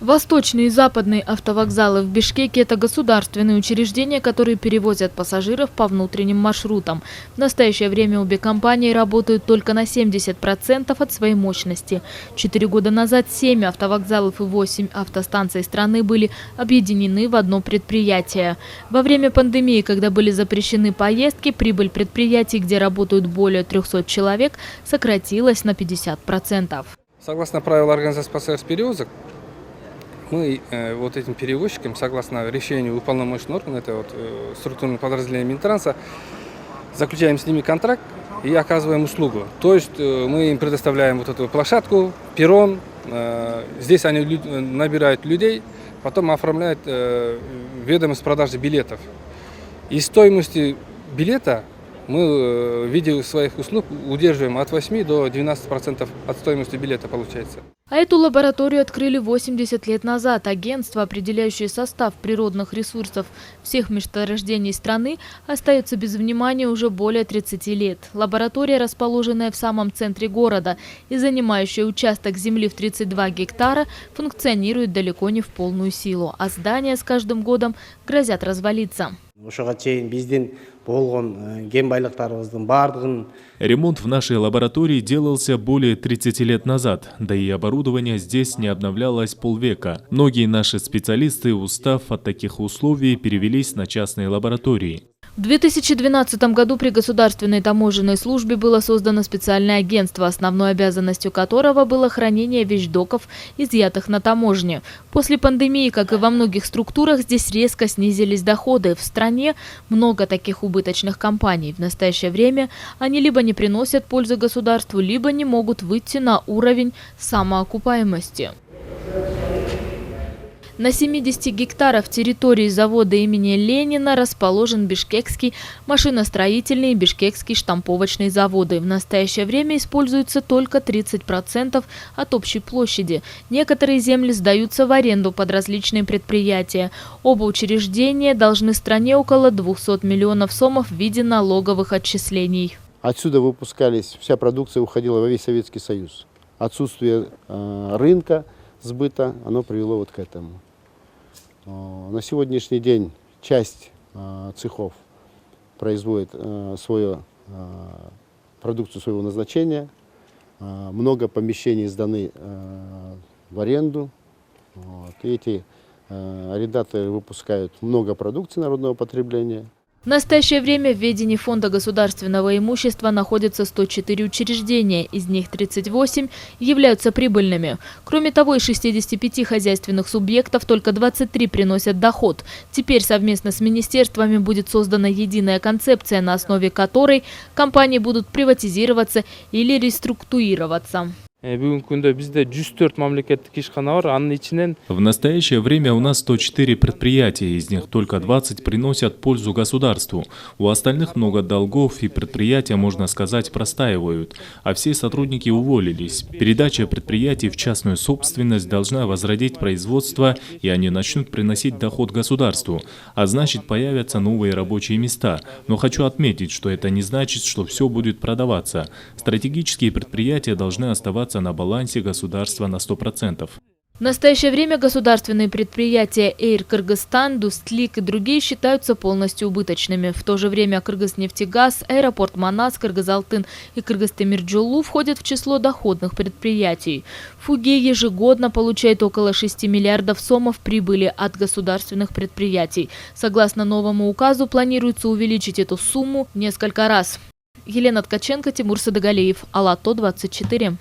Восточные и западные автовокзалы в Бишкеке – это государственные учреждения, которые перевозят пассажиров по внутренним маршрутам. В настоящее время обе компании работают только на 70% от своей мощности. 4 года назад 7 автовокзалов и 8 автостанций страны были объединены в одно предприятие. Во время пандемии, когда были запрещены поездки, прибыль предприятий, где работают более 300 человек, сократилась на 50%. Согласно правилам организации пассажирских перевозок, мы вот этим перевозчикам, согласно решению уполномоченного органа, это структурное подразделение Минтранса, заключаем с ними контракт и оказываем услугу. То есть мы им предоставляем вот эту площадку, перрон, здесь они набирают людей, потом оформляют ведомость продажи билетов. Из стоимости билета мы в виде своих услуг удерживаем от 8 до 12% от стоимости билета получается. А эту лабораторию открыли 80 лет назад. Агентство, определяющее состав природных ресурсов всех месторождений страны, остается без внимания уже более 30 лет. Лаборатория, расположенная в самом центре города и занимающая участок земли в 32 гектара, функционирует далеко не в полную силу, а здания с каждым годом грозят развалиться. Ремонт в нашей лаборатории делался более 30 лет назад, да и оборудование здесь не обновлялось полвека. Многие наши специалисты, устав от таких условий, перевелись на частные лаборатории. В 2012 году при Государственной таможенной службе было создано специальное агентство, основной обязанностью которого было хранение вещдоков, изъятых на таможне. После пандемии, как и во многих структурах, здесь резко снизились доходы. В стране много таких убыточных компаний. В настоящее время они либо не приносят пользы государству, либо не могут выйти на уровень самоокупаемости. На 70 гектарах территории завода имени Ленина расположен Бишкекский машиностроительный и Бишкекский штамповочный заводы. В настоящее время используется только 30% от общей площади. Некоторые земли сдаются в аренду под различные предприятия. Оба учреждения должны стране около 200 миллионов сомов в виде налоговых отчислений. Отсюда выпускались, вся продукция уходила во весь Советский Союз. Отсутствие рынка сбыта, оно привело вот к этому. На сегодняшний день часть цехов производит свою продукцию своего назначения. Много помещений сданы в аренду. И эти арендаторы выпускают много продукции народного потребления. В настоящее время в ведении Фонда государственного имущества находятся 104 учреждения, из них 38 являются прибыльными. Кроме того, из 65 хозяйственных субъектов только 23 приносят доход. Теперь совместно с министерствами будет создана единая концепция, на основе которой компании будут приватизироваться или реструктурироваться. В настоящее время у нас 104 предприятия, из них только 20 приносят пользу государству. У остальных много долгов, и предприятия, можно сказать, простаивают, а все сотрудники уволились. Передача предприятий в частную собственность должна возродить производство, и они начнут приносить доход государству, а значит, появятся новые рабочие места. Но хочу отметить, что это не значит, что все будет продаваться. Стратегические предприятия должны оставаться на балансе государства на 100%. В настоящее время государственные предприятия Эйр Кыргызстан, Дустлик и другие считаются полностью убыточными. В то же время Кыргызнефтегаз, Аэропорт Манас, Кыргызалтын и Кыргызтемирджолу входят в число доходных предприятий. Фуге ежегодно получает около 6 миллиардов сомов прибыли от государственных предприятий. Согласно новому указу, планируется увеличить эту сумму в несколько раз. Елена Ткаченко, Тимур Садыгалиев, Ала-То 24.